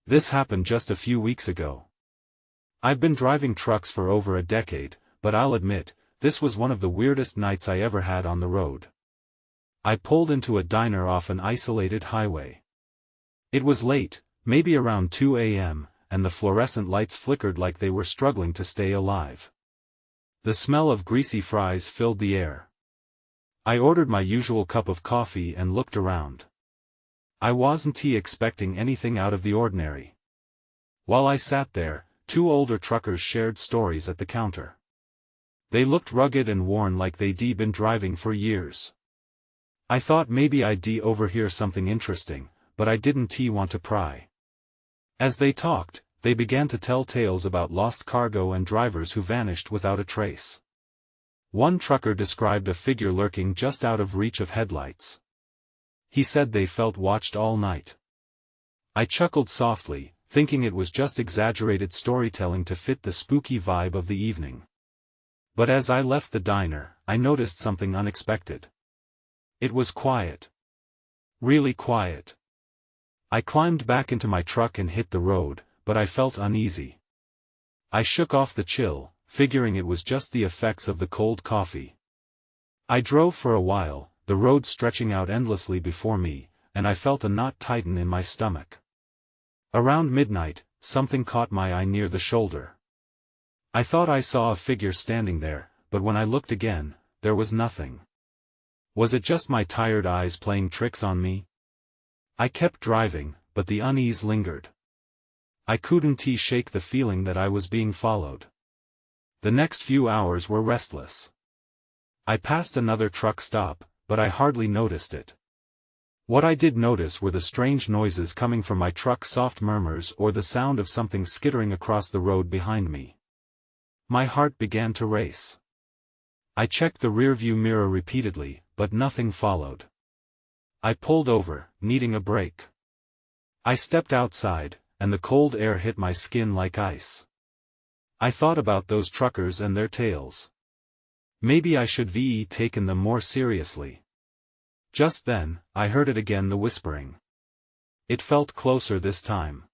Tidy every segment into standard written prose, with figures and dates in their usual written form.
This happened just a few weeks ago. I've been driving trucks for over a decade, but I'll admit, this was one of the weirdest nights I ever had on the road. I pulled into a diner off an isolated highway. It was late, maybe around 2 a.m., and the fluorescent lights flickered like they were struggling to stay alive. The smell of greasy fries filled the air. I ordered my usual cup of coffee and looked around. I wasn't expecting anything out of the ordinary. While I sat there, two older truckers shared stories at the counter. They looked rugged and worn like they'd been driving for years. I thought maybe I'd overhear something interesting, but I didn't want to pry. As they talked, they began to tell tales about lost cargo and drivers who vanished without a trace. One trucker described a figure lurking just out of reach of headlights. He said they felt watched all night. I chuckled softly, thinking it was just exaggerated storytelling to fit the spooky vibe of the evening. But as I left the diner, I noticed something unexpected. It was quiet. Really quiet. I climbed back into my truck and hit the road, but I felt uneasy. I shook off the chill, figuring it was just the effects of the cold coffee. I drove for a while, the road stretching out endlessly before me, and I felt a knot tighten in my stomach. Around midnight, something caught my eye near the shoulder. I thought I saw a figure standing there, but when I looked again, there was nothing. Was it just my tired eyes playing tricks on me? I kept driving, but the unease lingered. I couldn't shake the feeling that I was being followed. The next few hours were restless. I passed another truck stop, but I hardly noticed it. What I did notice were the strange noises coming from my truck's soft murmurs or the sound of something skittering across the road behind me. My heart began to race. I checked the rearview mirror repeatedly, but nothing followed. I pulled over, needing a break. I stepped outside, and the cold air hit my skin like ice. I thought about those truckers and their tales. Maybe I should have taken them more seriously. Just then, I heard it again, the whispering. It felt closer this time.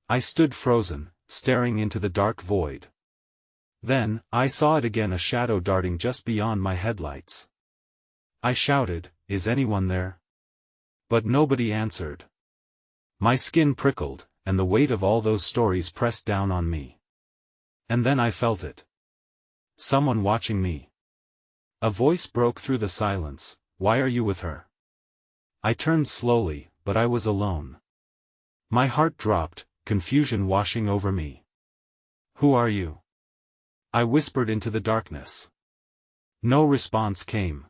I stood frozen, staring into the dark void. Then, I saw it again, a shadow darting just beyond my headlights. I shouted, "Is anyone there?" But nobody answered. My skin prickled, and the weight of all those stories pressed down on me. And then I felt it. Someone watching me. A voice broke through the silence, "Why are you with her?" I turned slowly, but I was alone. My heart dropped, confusion washing over me. "Who are you?" I whispered into the darkness. No response came.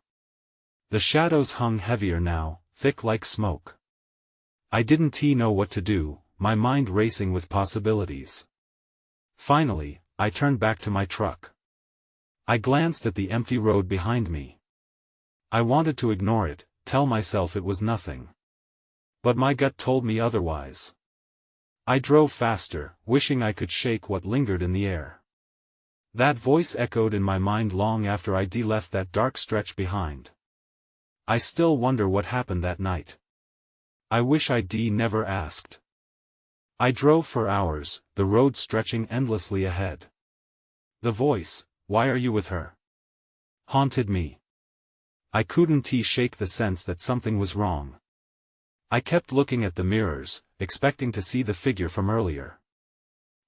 The shadows hung heavier now, thick like smoke. I didn't know what to do, my mind racing with possibilities. Finally, I turned back to my truck. I glanced at the empty road behind me. I wanted to ignore it, tell myself it was nothing. But my gut told me otherwise. I drove faster, wishing I could shake what lingered in the air. That voice echoed in my mind long after I'd left that dark stretch behind. I still wonder what happened that night. I wish I'd never asked. I drove for hours, the road stretching endlessly ahead. The voice, "Why are you with her?" haunted me. I couldn't shake the sense that something was wrong. I kept looking at the mirrors, expecting to see the figure from earlier.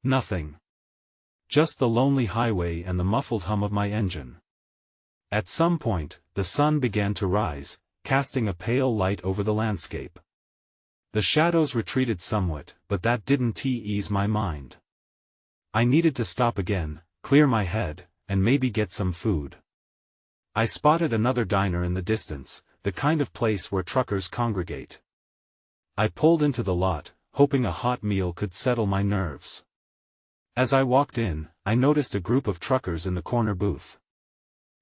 Nothing. Just the lonely highway and the muffled hum of my engine. At some point, the sun began to rise, casting a pale light over the landscape. The shadows retreated somewhat, but that didn't ease my mind. I needed to stop again, clear my head, and maybe get some food. I spotted another diner in the distance, the kind of place where truckers congregate. I pulled into the lot, hoping a hot meal could settle my nerves. As I walked in, I noticed a group of truckers in the corner booth.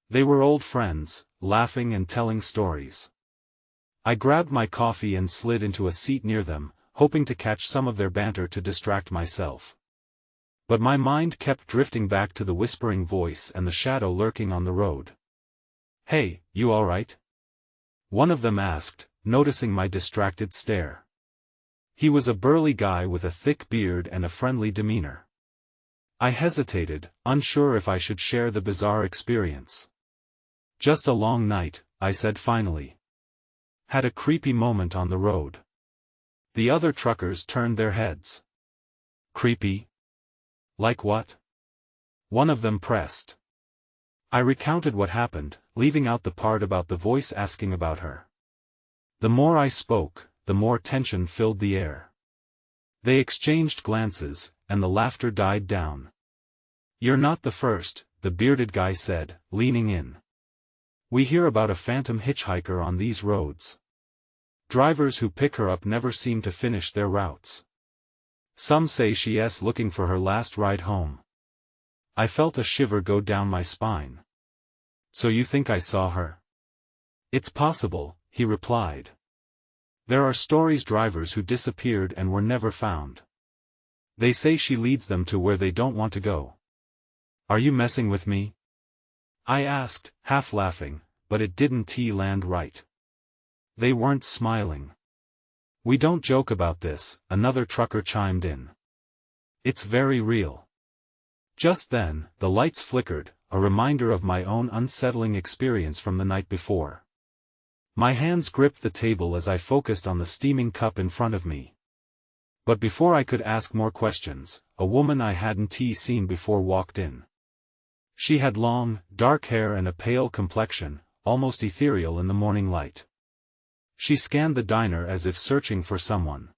They were old friends, laughing and telling stories. I grabbed my coffee and slid into a seat near them, hoping to catch some of their banter to distract myself. But my mind kept drifting back to the whispering voice and the shadow lurking on the road. "Hey, you alright?" one of them asked, noticing my distracted stare. He was a burly guy with a thick beard and a friendly demeanor. I hesitated, unsure if I should share the bizarre experience. "Just a long night," I said finally. "Had a creepy moment on the road." The other truckers turned their heads. "Creepy? Like what?" one of them pressed. I recounted what happened, leaving out the part about the voice asking about her. The more I spoke, the more tension filled the air. They exchanged glances, and the laughter died down. "You're not the first," the bearded guy said, leaning in. "We hear about a phantom hitchhiker on these roads. Drivers who pick her up never seem to finish their routes. Some say she's looking for her last ride home." I felt a shiver go down my spine. "So you think I saw her?" "It's possible," he replied. "There are stories drivers who disappeared and were never found. They say she leads them to where they don't want to go." "Are you messing with me?" I asked, half laughing, but it didn't land right. They weren't smiling. "We don't joke about this," another trucker chimed in. "It's very real." Just then, the lights flickered, a reminder of my own unsettling experience from the night before. My hands gripped the table as I focused on the steaming cup in front of me. But before I could ask more questions, a woman I hadn't seen before walked in. She had long, dark hair and a pale complexion, almost ethereal in the morning light. She scanned the diner as if searching for someone.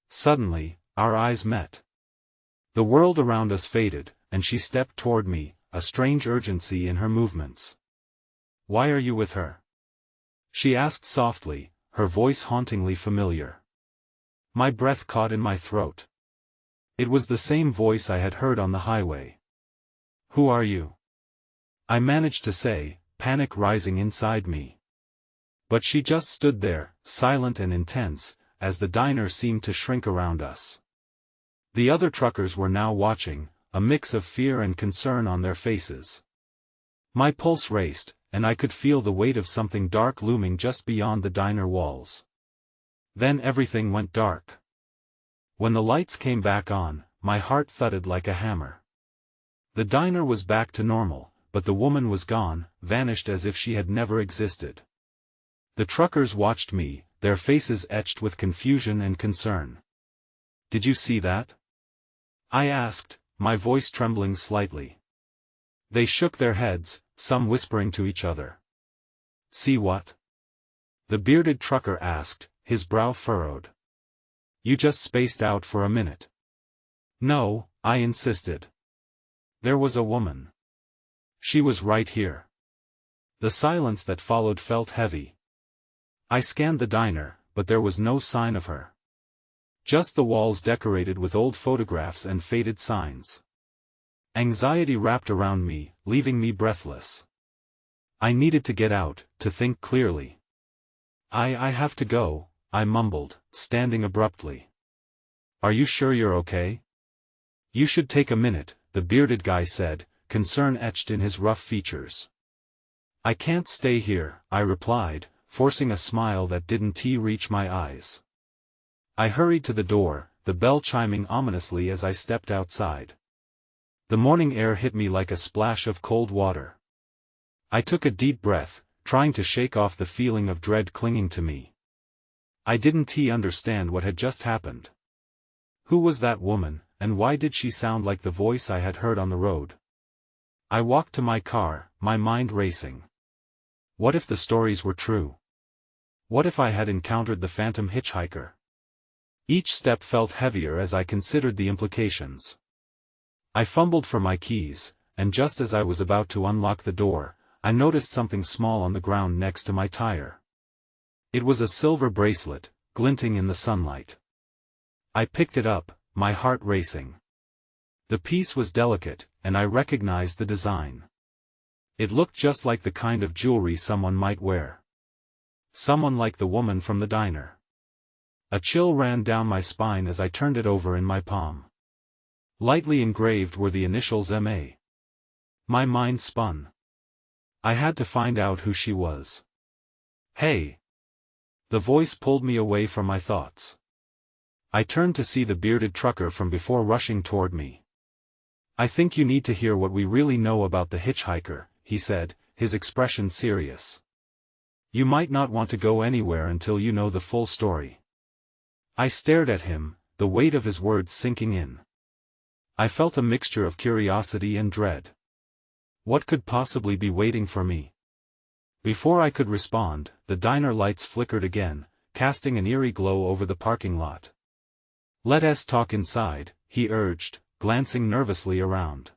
Suddenly, our eyes met. The world around us faded, and she stepped toward me, a strange urgency in her movements. "Why are you with her?" she asked softly, her voice hauntingly familiar. My breath caught in my throat. It was the same voice I had heard on the highway. "Who are you?" I managed to say, panic rising inside me. But she just stood there, silent and intense, as the diner seemed to shrink around us. The other truckers were now watching, a mix of fear and concern on their faces. My pulse raced, and I could feel the weight of something dark looming just beyond the diner walls. Then everything went dark. When the lights came back on, my heart thudded like a hammer. The diner was back to normal, but the woman was gone, vanished as if she had never existed. The truckers watched me, their faces etched with confusion and concern. "Did you see that?" I asked, my voice trembling slightly. They shook their heads, some whispering to each other. "See what?" the bearded trucker asked, his brow furrowed. "You just spaced out for a minute." "No," I insisted. "There was a woman. She was right here." The silence that followed felt heavy. I scanned the diner, but there was no sign of her. Just the walls decorated with old photographs and faded signs. Anxiety wrapped around me, leaving me breathless. I needed to get out, to think clearly. I have to go," I mumbled, standing abruptly. "Are you sure you're okay?" "You should take a minute," the bearded guy said, concern etched in his rough features. "I can't stay here," I replied, forcing a smile that didn't reach my eyes. I hurried to the door, the bell chiming ominously as I stepped outside. The morning air hit me like a splash of cold water. I took a deep breath, trying to shake off the feeling of dread clinging to me. I didn't understand what had just happened. Who was that woman, and why did she sound like the voice I had heard on the road? I walked to my car, my mind racing. What if the stories were true? What if I had encountered the phantom hitchhiker? Each step felt heavier as I considered the implications. I fumbled for my keys, and just as I was about to unlock the door, I noticed something small on the ground next to my tire. It was a silver bracelet, glinting in the sunlight. I picked it up, my heart racing. The piece was delicate, and I recognized the design. It looked just like the kind of jewelry someone might wear. Someone like the woman from the diner. A chill ran down my spine as I turned it over in my palm. Lightly engraved were the initials M.A. My mind spun. I had to find out who she was. "Hey!" The voice pulled me away from my thoughts. I turned to see the bearded trucker from before rushing toward me. "I think you need to hear what we really know about the hitchhiker," he said, his expression serious. "You might not want to go anywhere until you know the full story." I stared at him, the weight of his words sinking in. I felt a mixture of curiosity and dread. What could possibly be waiting for me? Before I could respond, the diner lights flickered again, casting an eerie glow over the parking lot. "Let us talk inside," he urged, glancing nervously around.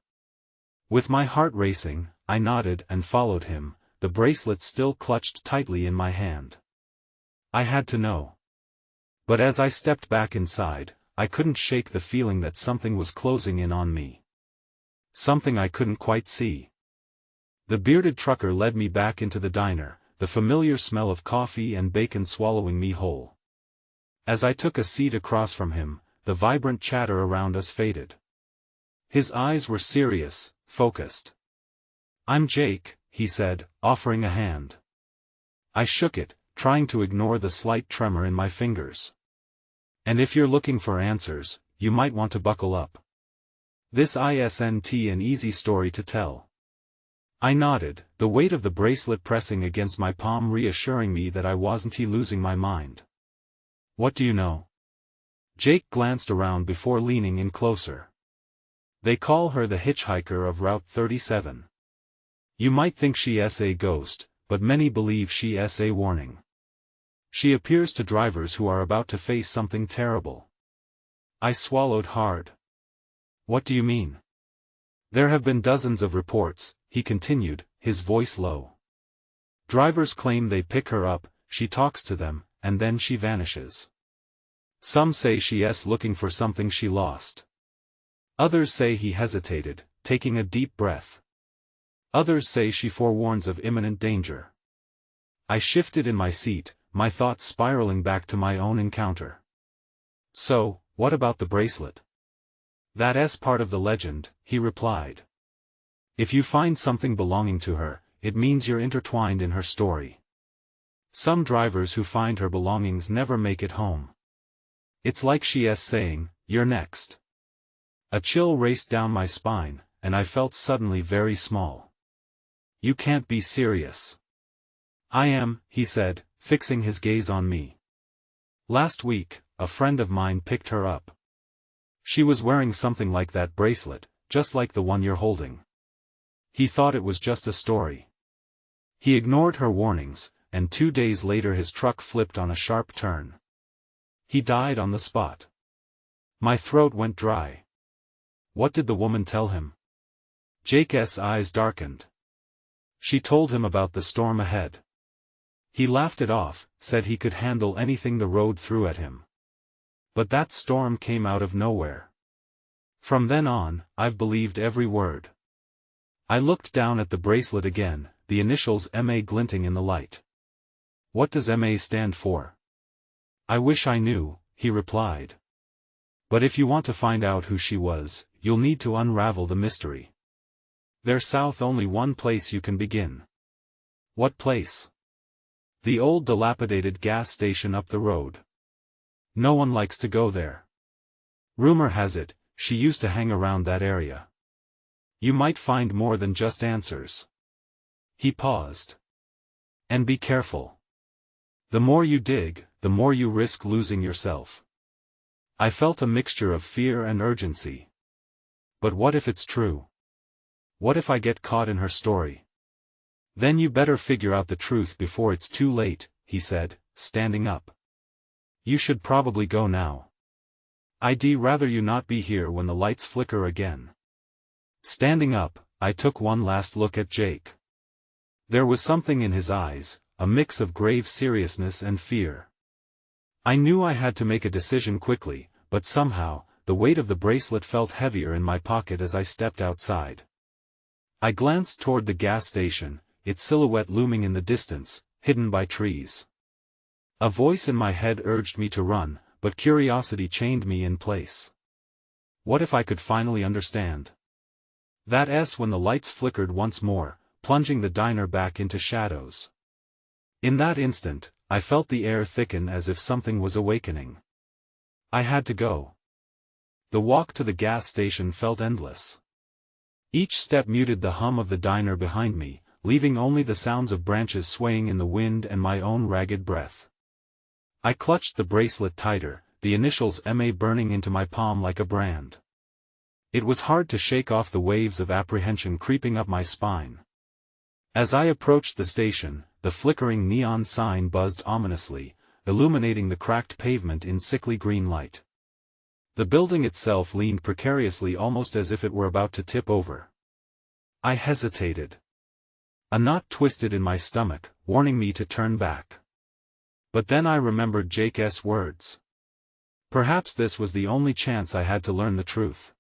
With my heart racing, I nodded and followed him, the bracelet still clutched tightly in my hand. I had to know. But as I stepped back inside, I couldn't shake the feeling that something was closing in on me. Something I couldn't quite see. The bearded trucker led me back into the diner, the familiar smell of coffee and bacon swallowing me whole. As I took a seat across from him, the vibrant chatter around us faded. His eyes were serious, focused. "I'm Jake," he said, offering a hand. I shook it, trying to ignore the slight tremor in my fingers. "And if you're looking for answers, you might want to buckle up. This isn't an easy story to tell." I nodded, the weight of the bracelet pressing against my palm reassuring me that I wasn't losing my mind. "What do you know?" Jake glanced around before leaning in closer. "They call her the Hitchhiker of Route 37. You might think she's a ghost, but many believe she's a warning. She appears to drivers who are about to face something terrible." I swallowed hard. "What do you mean?" "There have been dozens of reports," he continued, his voice low. "Drivers claim they pick her up, she talks to them, and then she vanishes. Some say she's looking for something she lost. Others say," he hesitated, taking a deep breath. "Others say she forewarns of imminent danger." I shifted in my seat, my thoughts spiraling back to my own encounter. "So, what about the bracelet?" "That's part of the legend," he replied. "If you find something belonging to her, it means you're intertwined in her story. Some drivers who find her belongings never make it home. It's like she's saying, 'You're next.'" A chill raced down my spine, and I felt suddenly very small. "You can't be serious." "I am," he said, fixing his gaze on me. "Last week, a friend of mine picked her up. She was wearing something like that bracelet, just like the one you're holding. He thought it was just a story. He ignored her warnings, and 2 days later his truck flipped on a sharp turn. He died on the spot." My throat went dry. "What did the woman tell him?" Jake's eyes darkened. "She told him about the storm ahead. He laughed it off, said he could handle anything the road threw at him. But that storm came out of nowhere. From then on, I've believed every word." I looked down at the bracelet again, the initials MA glinting in the light. "What does MA stand for?" "I wish I knew," he replied. "But if you want to find out who she was, you'll need to unravel the mystery. There's south only one place you can begin." "What place?" "The old dilapidated gas station up the road. No one likes to go there. Rumor has it, she used to hang around that area. You might find more than just answers." He paused. "And be careful. The more you dig, the more you risk losing yourself." I felt a mixture of fear and urgency. But what if it's true? What if I get caught in her story? "Then you better figure out the truth before it's too late," he said, standing up. "You should probably go now. I'd rather you not be here when the lights flicker again." Standing up, I took one last look at Jake. There was something in his eyes, a mix of grave seriousness and fear. I knew I had to make a decision quickly, but somehow, the weight of the bracelet felt heavier in my pocket as I stepped outside. I glanced toward the gas station, its silhouette looming in the distance, hidden by trees. A voice in my head urged me to run, but curiosity chained me in place. What if I could finally understand? That's when the lights flickered once more, plunging the diner back into shadows. In that instant, I felt the air thicken as if something was awakening. I had to go. The walk to the gas station felt endless. Each step muted the hum of the diner behind me, leaving only the sounds of branches swaying in the wind and my own ragged breath. I clutched the bracelet tighter, the initials MA burning into my palm like a brand. It was hard to shake off the waves of apprehension creeping up my spine. As I approached the station, the flickering neon sign buzzed ominously, illuminating the cracked pavement in sickly green light. The building itself leaned precariously, almost as if it were about to tip over. I hesitated. A knot twisted in my stomach, warning me to turn back. But then I remembered Jake's words. Perhaps this was the only chance I had to learn the truth.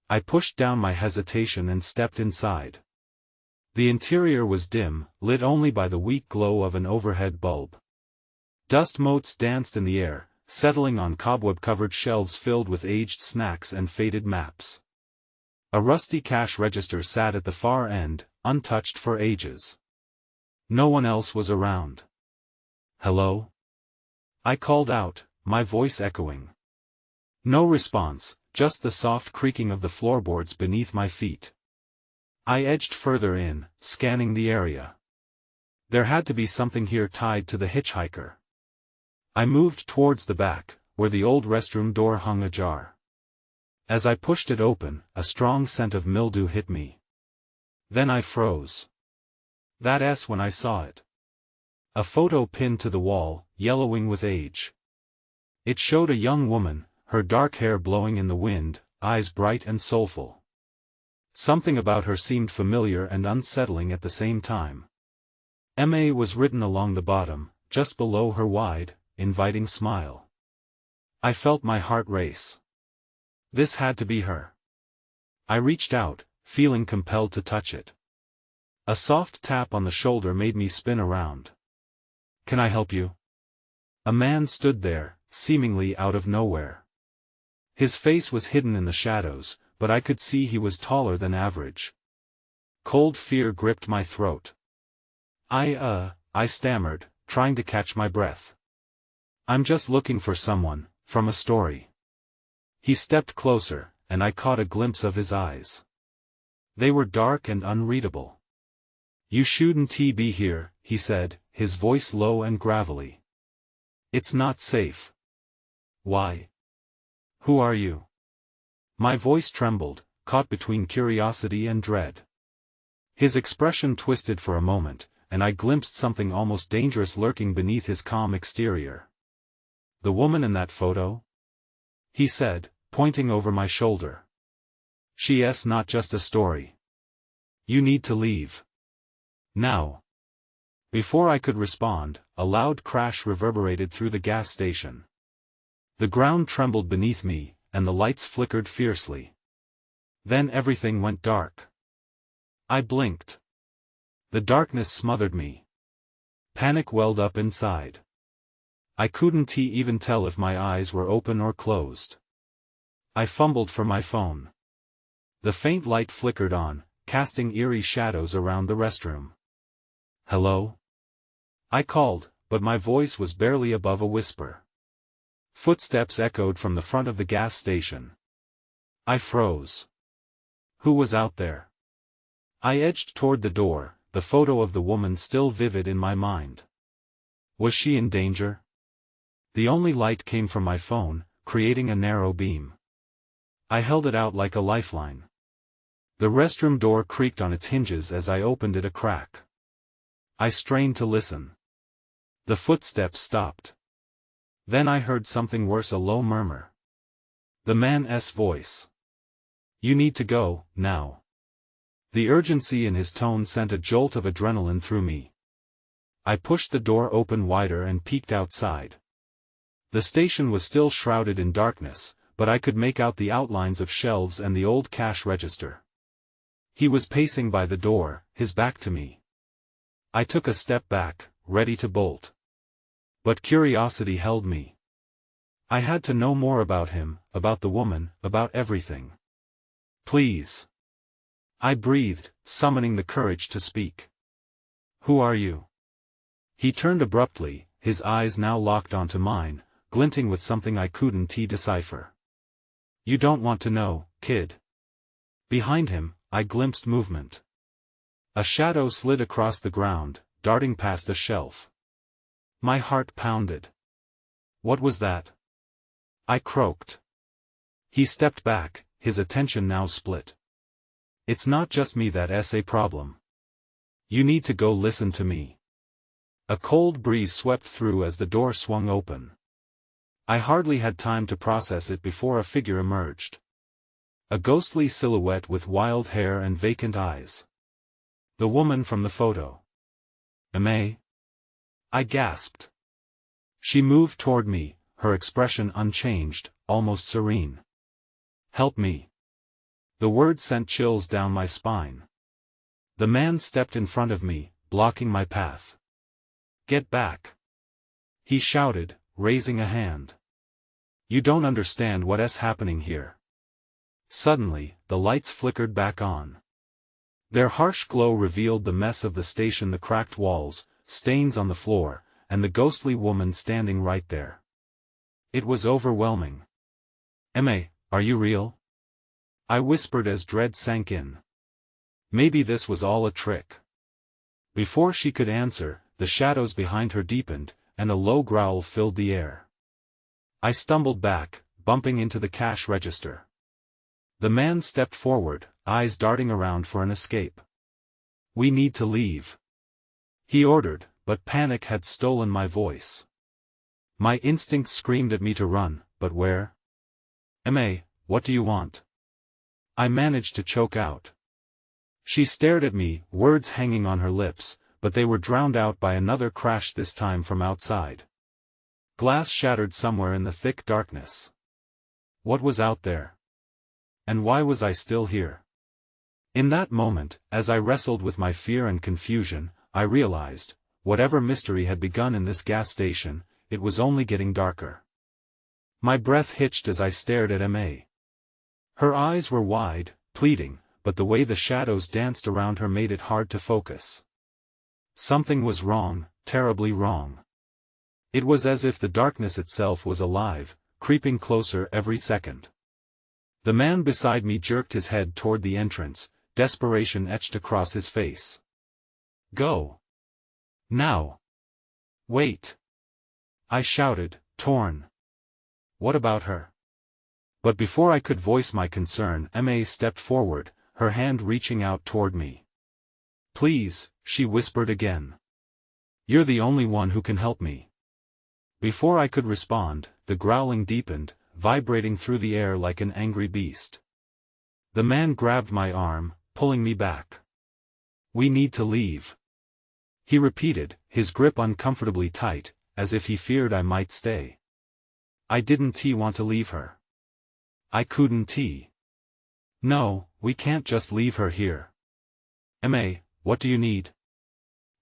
I pushed down my hesitation and stepped inside. The interior was dim, lit only by the weak glow of an overhead bulb. Dust motes danced in the air, settling on cobweb-covered shelves filled with aged snacks and faded maps. A rusty cash register sat at the far end, untouched for ages. No one else was around. "Hello?" I called out, my voice echoing. No response, just the soft creaking of the floorboards beneath my feet. I edged further in, scanning the area. There had to be something here tied to the Hitchhiker. I moved towards the back, where the old restroom door hung ajar. As I pushed it open, a strong scent of mildew hit me. Then I froze. That's when I saw it. A photo pinned to the wall, yellowing with age. It showed a young woman, her dark hair blowing in the wind, eyes bright and soulful. Something about her seemed familiar and unsettling at the same time. MA was written along the bottom, just below her wide, inviting smile. I felt my heart race. This had to be her. I reached out, feeling compelled to touch it. A soft tap on the shoulder made me spin around. "Can I help you?" A man stood there, seemingly out of nowhere. His face was hidden in the shadows, but I could see he was taller than average. Cold fear gripped my throat. I stammered, trying to catch my breath. "I'm just looking for someone, from a story." He stepped closer, and I caught a glimpse of his eyes. They were dark and unreadable. "You shouldn't be here," he said, his voice low and gravelly. "It's not safe." "Why? Who are you?" My voice trembled, caught between curiosity and dread. His expression twisted for a moment, and I glimpsed something almost dangerous lurking beneath his calm exterior. "The woman in that photo?" he said, pointing over my shoulder. "She's not just a story. You need to leave. Now." Before I could respond, a loud crash reverberated through the gas station. The ground trembled beneath me, and the lights flickered fiercely. Then everything went dark. I blinked. The darkness smothered me. Panic welled up inside. I couldn't even tell if my eyes were open or closed. I fumbled for my phone. The faint light flickered on, casting eerie shadows around the restroom. "Hello?" I called, but my voice was barely above a whisper. Footsteps echoed from the front of the gas station. I froze. Who was out there? I edged toward the door, the photo of the woman still vivid in my mind. Was she in danger? The only light came from my phone, creating a narrow beam. I held it out like a lifeline. The restroom door creaked on its hinges as I opened it a crack. I strained to listen. The footsteps stopped. Then I heard something worse, a low murmur. The man's voice. "You need to go, now." The urgency in his tone sent a jolt of adrenaline through me. I pushed the door open wider and peeked outside. The station was still shrouded in darkness, but I could make out the outlines of shelves and the old cash register. He was pacing by the door, his back to me. I took a step back, ready to bolt. But curiosity held me. I had to know more about him, about the woman, about everything. "Please." I breathed, summoning the courage to speak. "Who are you?" He turned abruptly, his eyes now locked onto mine, glinting with something I couldn't decipher. "You don't want to know, kid." Behind him, I glimpsed movement. A shadow slid across the ground, darting past a shelf. My heart pounded. "What was that?" I croaked. He stepped back, his attention now split. "It's not just me that's a problem. You need to go listen to me." A cold breeze swept through as the door swung open. I hardly had time to process it before a figure emerged. A ghostly silhouette with wild hair and vacant eyes. The woman from the photo. "Am I gasped. She moved toward me, her expression unchanged, almost serene. "Help me." The word sent chills down my spine. The man stepped in front of me, blocking my path. "Get back!" he shouted, raising a hand. "You don't understand what's happening here." Suddenly, the lights flickered back on. Their harsh glow revealed the mess of the station, the cracked walls, stains on the floor, and the ghostly woman standing right there. It was overwhelming. Are you real?" I whispered as dread sank in. Maybe this was all a trick. Before she could answer, the shadows behind her deepened, and a low growl filled the air. I stumbled back, bumping into the cash register. The man stepped forward, eyes darting around for an escape. "We need to leave," he ordered, but panic had stolen my voice. My instinct screamed at me to run, but where? What do you want?" I managed to choke out. She stared at me, words hanging on her lips, but they were drowned out by another crash, this time from outside. Glass shattered somewhere in the thick darkness. What was out there? And why was I still here? In that moment, as I wrestled with my fear and confusion, I realized, whatever mystery had begun in this gas station, it was only getting darker. My breath hitched as I stared at Ma. Her eyes were wide, pleading, but the way the shadows danced around her made it hard to focus. Something was wrong, terribly wrong. It was as if the darkness itself was alive, creeping closer every second. The man beside me jerked his head toward the entrance, desperation etched across his face. "Go. Now. Wait." I shouted, torn. "What about her?" But before I could voice my concern, Ma stepped forward, her hand reaching out toward me. "Please," she whispered again. "You're the only one who can help me." Before I could respond, the growling deepened, vibrating through the air like an angry beast. The man grabbed my arm, pulling me back. "We need to leave," he repeated, his grip uncomfortably tight, as if he feared I might stay. I didn't want to leave her. I couldn't. "No, we can't just leave her here." "Ma, what do you need?"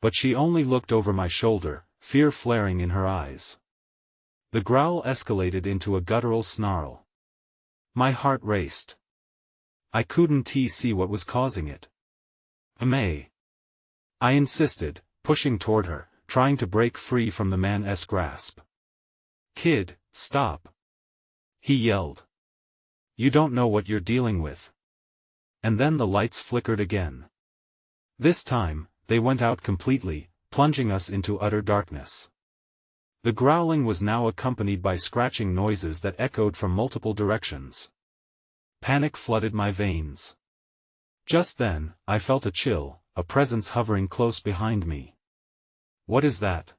But she only looked over my shoulder, fear flaring in her eyes. The growl escalated into a guttural snarl. My heart raced. I couldn't see what was causing it. "Ma," I insisted, pushing toward her, trying to break free from the man's grasp. "Kid, stop," he yelled. "You don't know what you're dealing with." And then the lights flickered again. This time, they went out completely, plunging us into utter darkness. The growling was now accompanied by scratching noises that echoed from multiple directions. Panic flooded my veins. Just then, I felt a chill, a presence hovering close behind me. "What is that?"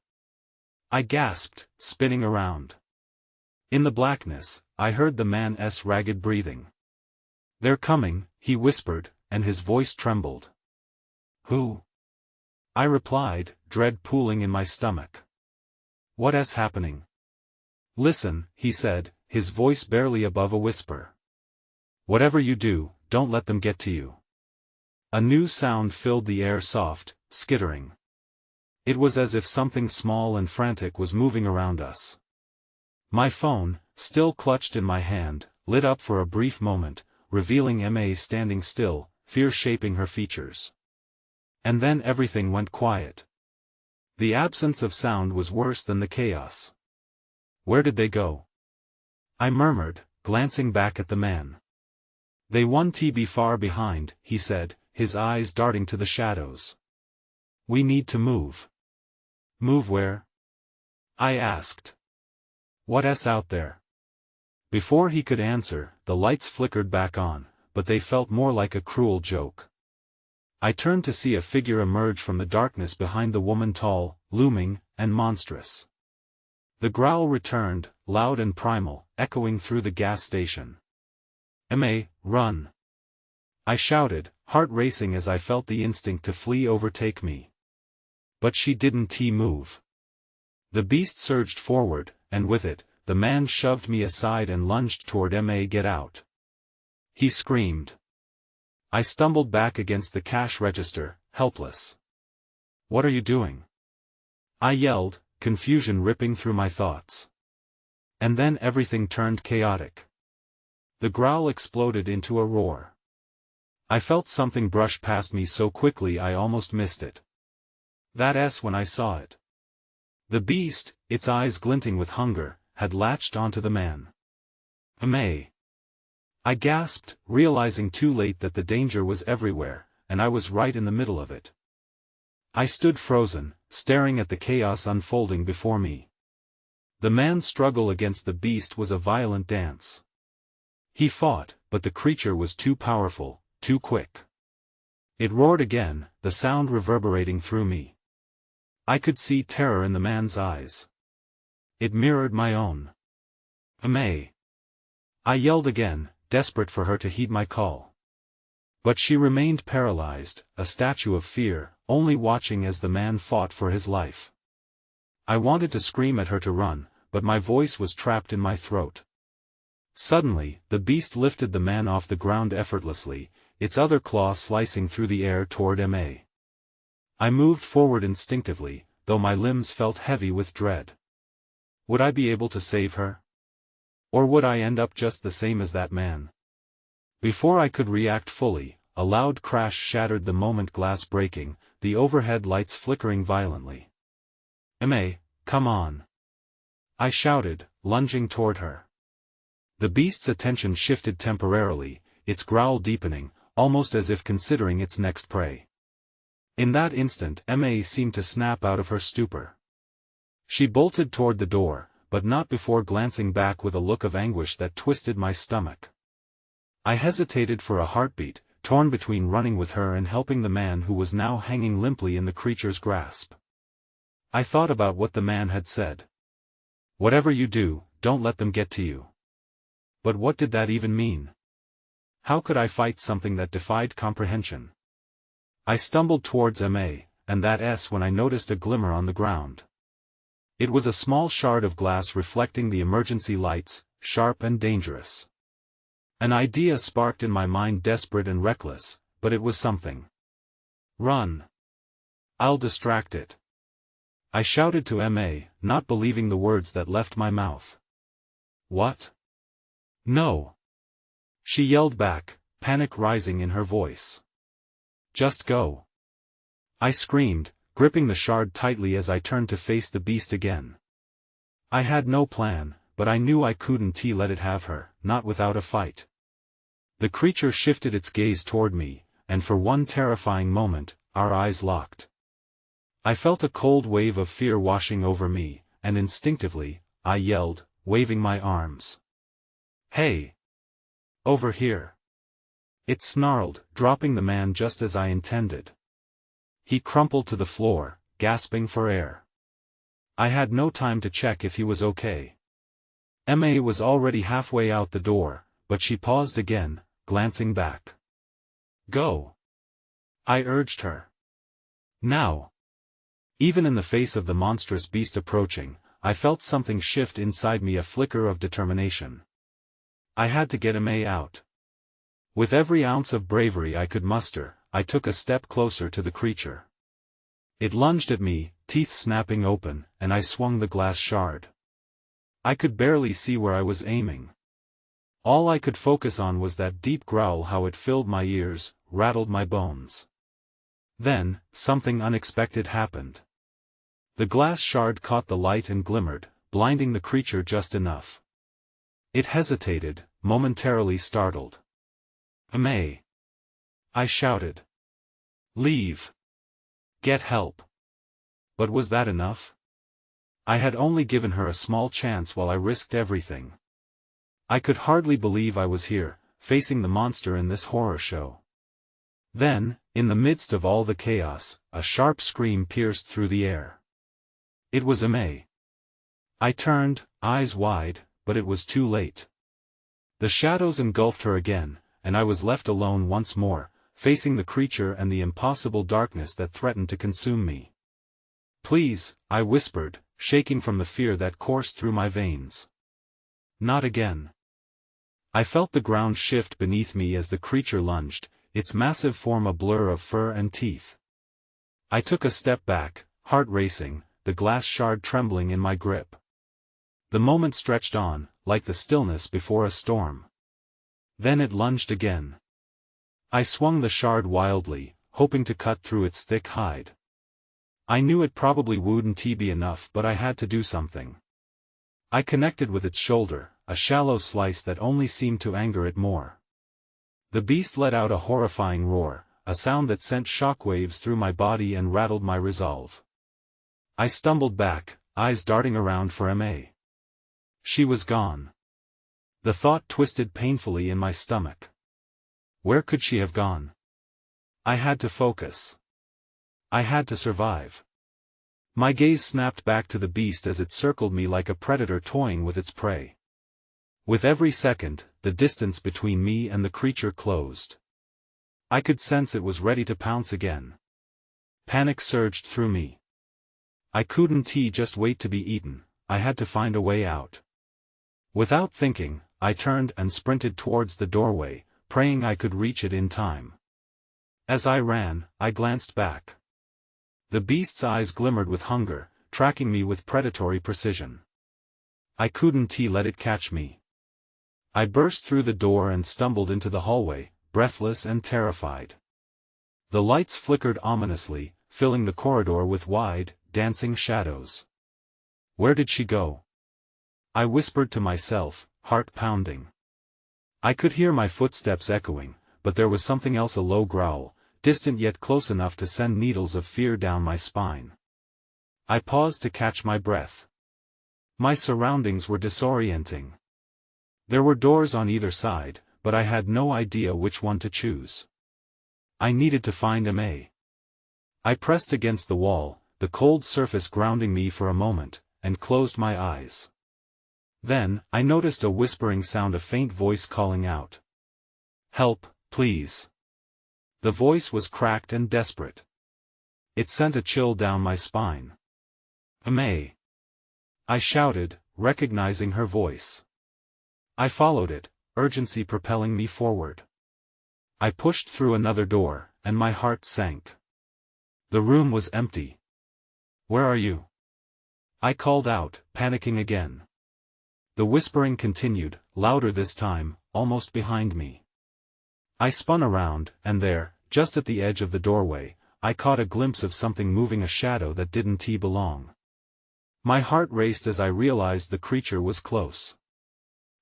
I gasped, spinning around. In the blackness, I heard the man's ragged breathing. "They're coming," he whispered, and his voice trembled. "Who?" I replied, dread pooling in my stomach. "What's happening?" "Listen," he said, his voice barely above a whisper. "Whatever you do, don't let them get to you." A new sound filled the air, soft, skittering. It was as if something small and frantic was moving around us. My phone, still clutched in my hand, lit up for a brief moment, revealing Ma standing still, fear shaping her features. And then everything went quiet. The absence of sound was worse than the chaos. Where did they go? I murmured, glancing back at the man. They won't be far behind, he said, his eyes darting to the shadows. We need to move. Move where? I asked. What's out there? Before he could answer, the lights flickered back on, but they felt more like a cruel joke. I turned to see a figure emerge from the darkness behind the woman, tall, looming, and monstrous. The growl returned, loud and primal, echoing through the gas station. "Ma, run!" I shouted, heart racing as I felt the instinct to flee overtake me. But she didn't move. The beast surged forward, and with it, the man shoved me aside and lunged toward Ma. "Get out!" he screamed. I stumbled back against the cash register, helpless. "What are you doing?" I yelled, confusion ripping through my thoughts. And then everything turned chaotic. The growl exploded into a roar. I felt something brush past me so quickly I almost missed it. That's when I saw it. The beast, its eyes glinting with hunger, had latched onto the man. "Ma!" I gasped, realizing too late that the danger was everywhere, and I was right in the middle of it. I stood frozen, staring at the chaos unfolding before me. The man's struggle against the beast was a violent dance. He fought, but the creature was too powerful, too quick. It roared again, the sound reverberating through me. I could see terror in the man's eyes. It mirrored my own. "Ma!" I yelled again, desperate for her to heed my call. But she remained paralyzed, a statue of fear, only watching as the man fought for his life. I wanted to scream at her to run, but my voice was trapped in my throat. Suddenly, the beast lifted the man off the ground effortlessly, its other claw slicing through the air toward Ma. I moved forward instinctively, though my limbs felt heavy with dread. Would I be able to save her? Or would I end up just the same as that man? Before I could react fully, a loud crash shattered the moment, glass breaking, the overhead lights flickering violently. "Ma, come on!" I shouted, lunging toward her. The beast's attention shifted temporarily, its growl deepening, almost as if considering its next prey. In that instant Ma seemed to snap out of her stupor. She bolted toward the door, but not before glancing back with a look of anguish that twisted my stomach. I hesitated for a heartbeat, torn between running with her and helping the man who was now hanging limply in the creature's grasp. I thought about what the man had said. "Whatever you do, don't let them get to you." But what did that even mean? How could I fight something that defied comprehension? I stumbled towards Ma, and that's when I noticed a glimmer on the ground. It was a small shard of glass reflecting the emergency lights, sharp and dangerous. An idea sparked in my mind, desperate and reckless, but it was something. "Run! I'll distract it!" I shouted to Ma, not believing the words that left my mouth. "What? No!" she yelled back, panic rising in her voice. "Just go!" I screamed, gripping the shard tightly as I turned to face the beast again. I had no plan, but I knew I couldn't let it have her, not without a fight. The creature shifted its gaze toward me, and for one terrifying moment, our eyes locked. I felt a cold wave of fear washing over me, and instinctively, I yelled, waving my arms. "Hey! Over here!" It snarled, dropping the man just as I intended. He crumpled to the floor, gasping for air. I had no time to check if he was okay. Ma was already halfway out the door, but she paused again, glancing back. "Go!" I urged her. "Now!" Even in the face of the monstrous beast approaching, I felt something shift inside me, a flicker of determination. I had to get Ma out. With every ounce of bravery I could muster, I took a step closer to the creature. It lunged at me, teeth snapping open, and I swung the glass shard. I could barely see where I was aiming. All I could focus on was that deep growl, how it filled my ears, rattled my bones. Then, something unexpected happened. The glass shard caught the light and glimmered, blinding the creature just enough. It hesitated, momentarily startled. "May!" I shouted. "Leave! Get help!" But was that enough? I had only given her a small chance while I risked everything. I could hardly believe I was here, facing the monster in this horror show. Then, in the midst of all the chaos, a sharp scream pierced through the air. It was May. I turned, eyes wide, but it was too late. The shadows engulfed her again, and I was left alone once more, facing the creature and the impossible darkness that threatened to consume me. "Please," I whispered, shaking from the fear that coursed through my veins. "Not again." I felt the ground shift beneath me as the creature lunged, its massive form a blur of fur and teeth. I took a step back, heart racing, the glass shard trembling in my grip. The moment stretched on, like the stillness before a storm. Then it lunged again. I swung the shard wildly, hoping to cut through its thick hide. I knew it probably wouldn't be enough, but I had to do something. I connected with its shoulder, a shallow slice that only seemed to anger it more. The beast let out a horrifying roar, a sound that sent shockwaves through my body and rattled my resolve. I stumbled back, eyes darting around for Ma. She was gone. The thought twisted painfully in my stomach. Where could she have gone? I had to focus. I had to survive. My gaze snapped back to the beast as it circled me like a predator toying with its prey. With every second, the distance between me and the creature closed. I could sense it was ready to pounce again. Panic surged through me. I couldn't just wait to be eaten, I had to find a way out. Without thinking, I turned and sprinted towards the doorway, praying I could reach it in time. As I ran, I glanced back. The beast's eyes glimmered with hunger, tracking me with predatory precision. I couldn't let it catch me. I burst through the door and stumbled into the hallway, breathless and terrified. The lights flickered ominously, filling the corridor with wide, dancing shadows. Where did she go? I whispered to myself, heart pounding. I could hear my footsteps echoing, but there was something else, a low growl, distant yet close enough to send needles of fear down my spine. I paused to catch my breath. My surroundings were disorienting. There were doors on either side, but I had no idea which one to choose. I needed to find Ma. I pressed against the wall, the cold surface grounding me for a moment, and closed my eyes. Then, I noticed a whispering sound, a faint voice calling out. "Help, please." The voice was cracked and desperate. It sent a chill down my spine. "Ma!" I shouted, recognizing her voice. I followed it, urgency propelling me forward. I pushed through another door, and my heart sank. The room was empty. "Where are you?" I called out, panicking again. The whispering continued, louder this time, almost behind me. I spun around, and there, just at the edge of the doorway, I caught a glimpse of something moving, a shadow that didn't belong. My heart raced as I realized the creature was close.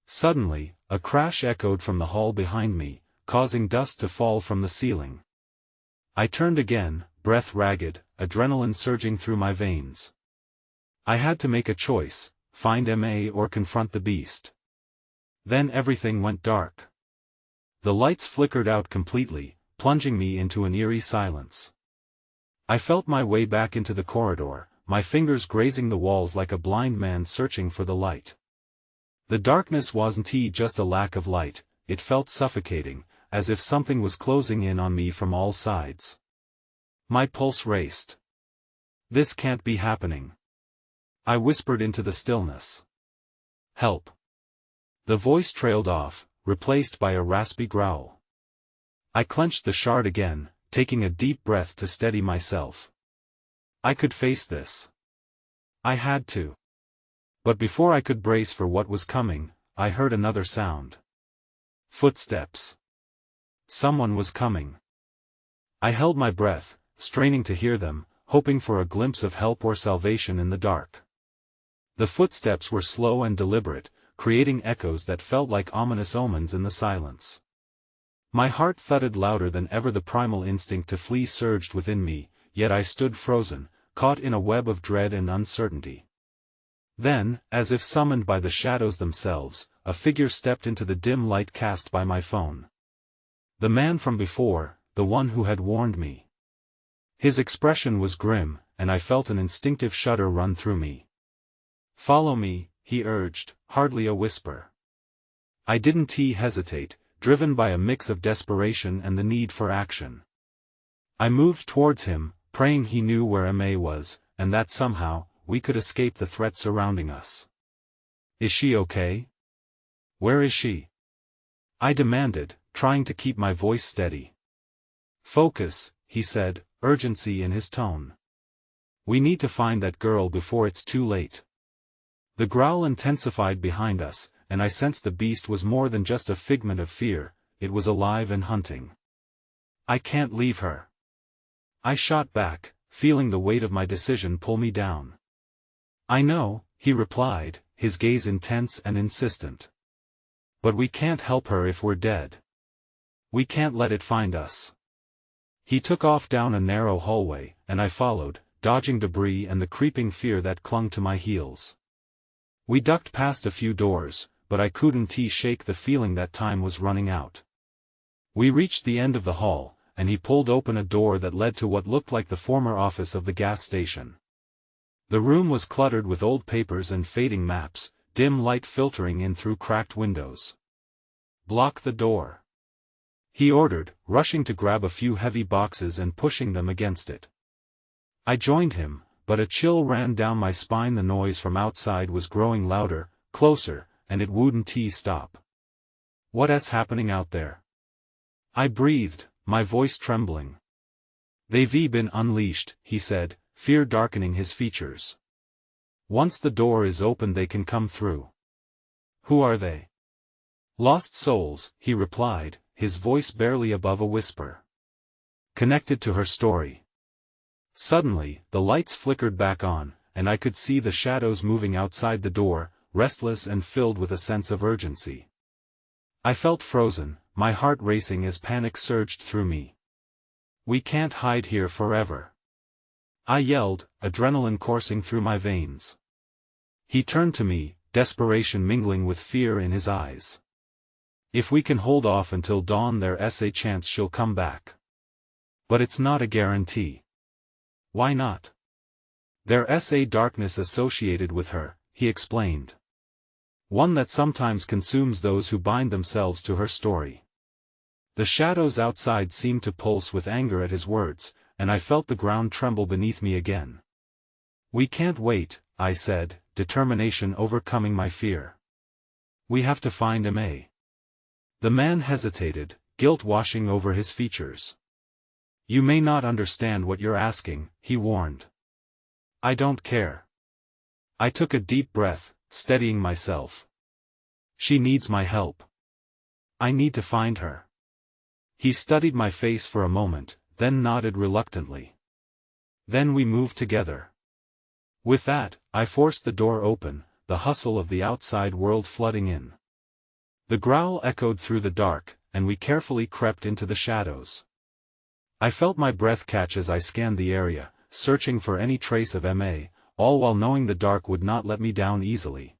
Suddenly, a crash echoed from the hall behind me, causing dust to fall from the ceiling. I turned again, breath ragged, adrenaline surging through my veins. I had to make a choice, find Ma or confront the beast. Then everything went dark. The lights flickered out completely, plunging me into an eerie silence. I felt my way back into the corridor, my fingers grazing the walls like a blind man searching for the light. The darkness wasn't just a lack of light, it felt suffocating, as if something was closing in on me from all sides. My pulse raced. "This can't be happening." I whispered into the stillness. "Help." The voice trailed off, replaced by a raspy growl. I clenched the shard again, taking a deep breath to steady myself. I could face this. I had to. But before I could brace for what was coming, I heard another sound. Footsteps. Someone was coming. I held my breath, straining to hear them, hoping for a glimpse of help or salvation in the dark. The footsteps were slow and deliberate, creating echoes that felt like ominous omens in the silence. My heart thudded louder than ever. The primal instinct to flee surged within me, yet I stood frozen, caught in a web of dread and uncertainty. Then, as if summoned by the shadows themselves, a figure stepped into the dim light cast by my phone. The man from before, the one who had warned me. His expression was grim, and I felt an instinctive shudder run through me. "Follow me," he urged, hardly a whisper. I didn't hesitate, driven by a mix of desperation and the need for action. I moved towards him, praying he knew where Ma was, and that somehow, we could escape the threat surrounding us. "Is she okay? Where is she?" I demanded, trying to keep my voice steady. "Focus," he said, urgency in his tone. "We need to find that girl before it's too late." The growl intensified behind us, and I sensed the beast was more than just a figment of fear, it was alive and hunting. "I can't leave her," I shot back, feeling the weight of my decision pull me down. "I know," he replied, his gaze intense and insistent. "But we can't help her if we're dead. We can't let it find us." He took off down a narrow hallway, and I followed, dodging debris and the creeping fear that clung to my heels. We ducked past a few doors, but I couldn't shake the feeling that time was running out. We reached the end of the hall, and he pulled open a door that led to what looked like the former office of the gas station. The room was cluttered with old papers and fading maps, dim light filtering in through cracked windows. "Block the door," he ordered, rushing to grab a few heavy boxes and pushing them against it. I joined him, but a chill ran down my spine. The noise from outside was growing louder, closer, and it wouldn't stop. "What's happening out there?" I breathed, my voice trembling. "They've been unleashed," he said, fear darkening his features. "Once the door is open they can come through." "Who are they?" "Lost souls," he replied, his voice barely above a whisper. "Connected to her story." Suddenly, the lights flickered back on, and I could see the shadows moving outside the door, restless and filled with a sense of urgency. I felt frozen, my heart racing as panic surged through me. "We can't hide here forever," I yelled, adrenaline coursing through my veins. He turned to me, desperation mingling with fear in his eyes. "If we can hold off until dawn there's a chance she'll come back. But it's not a guarantee." "Why not?" "There's a darkness associated with her," he explained. "One that sometimes consumes those who bind themselves to her story." The shadows outside seemed to pulse with anger at his words, and I felt the ground tremble beneath me again. "We can't wait," I said, determination overcoming my fear. "We have to find Ma." The man hesitated, guilt washing over his features. "You may not understand what you're asking," he warned. "I don't care." I took a deep breath, steadying myself. "She needs my help. I need to find her." He studied my face for a moment, then nodded reluctantly. "Then we move together." With that, I forced the door open, the hustle of the outside world flooding in. The growl echoed through the dark, and we carefully crept into the shadows. I felt my breath catch as I scanned the area, searching for any trace of Ma, all while knowing the dark would not let me down easily.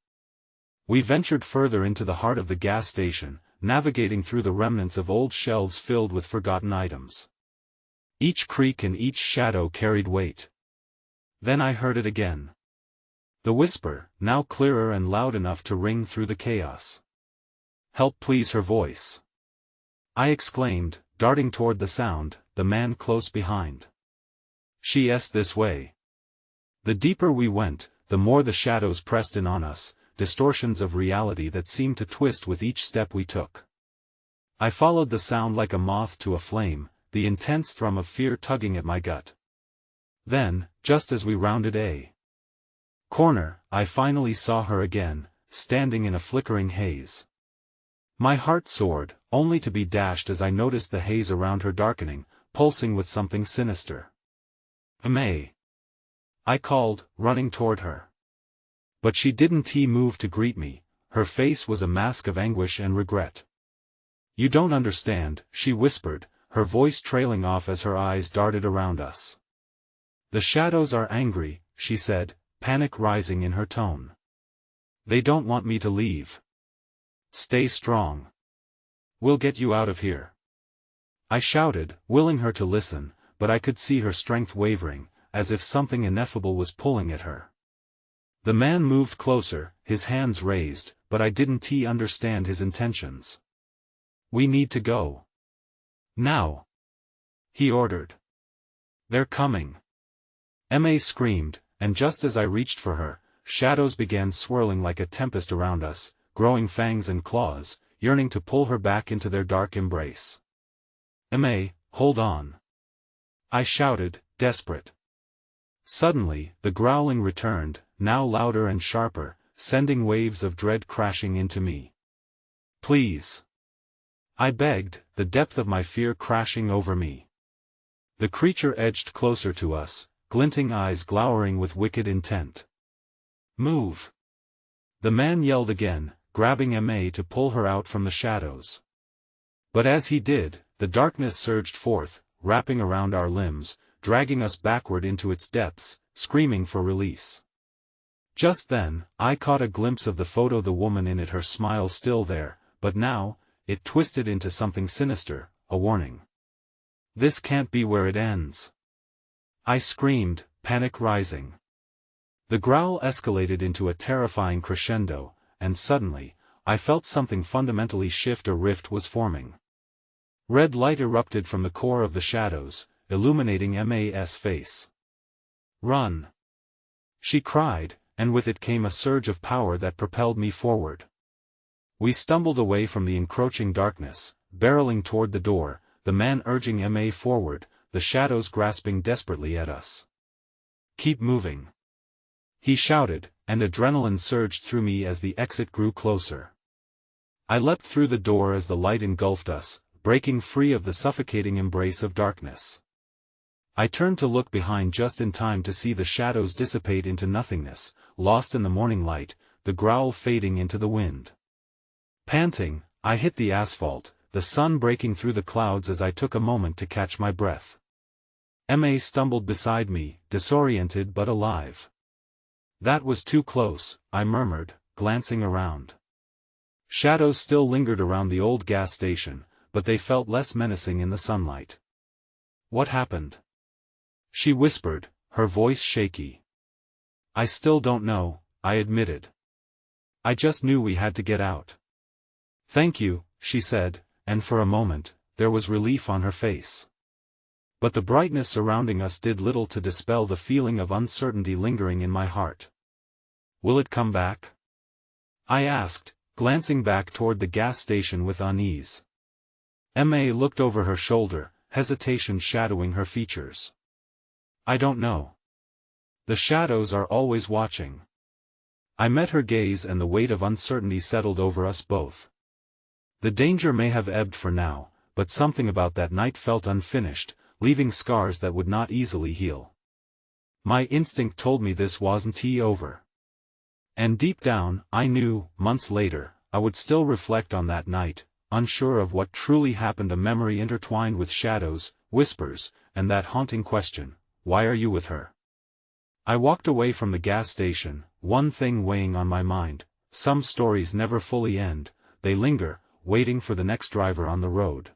We ventured further into the heart of the gas station, navigating through the remnants of old shelves filled with forgotten items. Each creak and each shadow carried weight. Then I heard it again. The whisper, now clearer and loud enough to ring through the chaos. "Help please," her voice. I exclaimed, darting toward the sound, the man close behind. "She's this way." The deeper we went, the more the shadows pressed in on us, distortions of reality that seemed to twist with each step we took. I followed the sound like a moth to a flame, the intense thrum of fear tugging at my gut. Then, just as we rounded a corner, I finally saw her again, standing in a flickering haze. My heart soared, only to be dashed as I noticed the haze around her darkening, pulsing with something sinister. "Ma!" I called, running toward her. But she didn't move to greet me, her face was a mask of anguish and regret. "You don't understand," she whispered, her voice trailing off as her eyes darted around us. "The shadows are angry," she said, panic rising in her tone. "They don't want me to leave. Stay strong. We'll get you out of here." I shouted, willing her to listen, but I could see her strength wavering, as if something ineffable was pulling at her. The man moved closer, his hands raised, but I didn't understand his intentions. "We need to go. Now," he ordered. "They're coming." Emma screamed, and just as I reached for her, shadows began swirling like a tempest around us, growing fangs and claws, yearning to pull her back into their dark embrace. "Emma, hold on!" I shouted, desperate. Suddenly, the growling returned, now louder and sharper, sending waves of dread crashing into me. "Please!" I begged, the depth of my fear crashing over me. The creature edged closer to us, glinting eyes glowering with wicked intent. "Move!" The man yelled again, grabbing Emma to pull her out from the shadows. But as he did, the darkness surged forth, wrapping around our limbs, dragging us backward into its depths, screaming for release. Just then, I caught a glimpse of the photo, the woman in it, her smile still there, but now, it twisted into something sinister, a warning. "This can't be where it ends!" I screamed, panic rising. The growl escalated into a terrifying crescendo, and suddenly, I felt something fundamentally shift. A rift was forming. Red light erupted from the core of the shadows, illuminating Ma's face. "Run!" she cried, and with it came a surge of power that propelled me forward. We stumbled away from the encroaching darkness, barreling toward the door, the man urging Ma forward, the shadows grasping desperately at us. "Keep moving!" he shouted, and adrenaline surged through me as the exit grew closer. I leapt through the door as the light engulfed us, breaking free of the suffocating embrace of darkness. I turned to look behind just in time to see the shadows dissipate into nothingness, lost in the morning light, the growl fading into the wind. Panting, I hit the asphalt, the sun breaking through the clouds as I took a moment to catch my breath. Ma stumbled beside me, disoriented but alive. "That was too close," I murmured, glancing around. Shadows still lingered around the old gas station, but they felt less menacing in the sunlight. "What happened?" she whispered, her voice shaky. "I still don't know," I admitted. "I just knew we had to get out." "Thank you," she said, and for a moment, there was relief on her face. But the brightness surrounding us did little to dispel the feeling of uncertainty lingering in my heart. "Will it come back?" I asked, glancing back toward the gas station with unease. Ma looked over her shoulder, hesitation shadowing her features. "I don't know. The shadows are always watching." I met her gaze and the weight of uncertainty settled over us both. The danger may have ebbed for now, but something about that night felt unfinished, leaving scars that would not easily heal. My instinct told me this wasn't over. And deep down, I knew, months later, I would still reflect on that night, unsure of what truly happened, a memory intertwined with shadows, whispers, and that haunting question, "Why are you with her?" I walked away from the gas station, one thing weighing on my mind: some stories never fully end, they linger, waiting for the next driver on the road.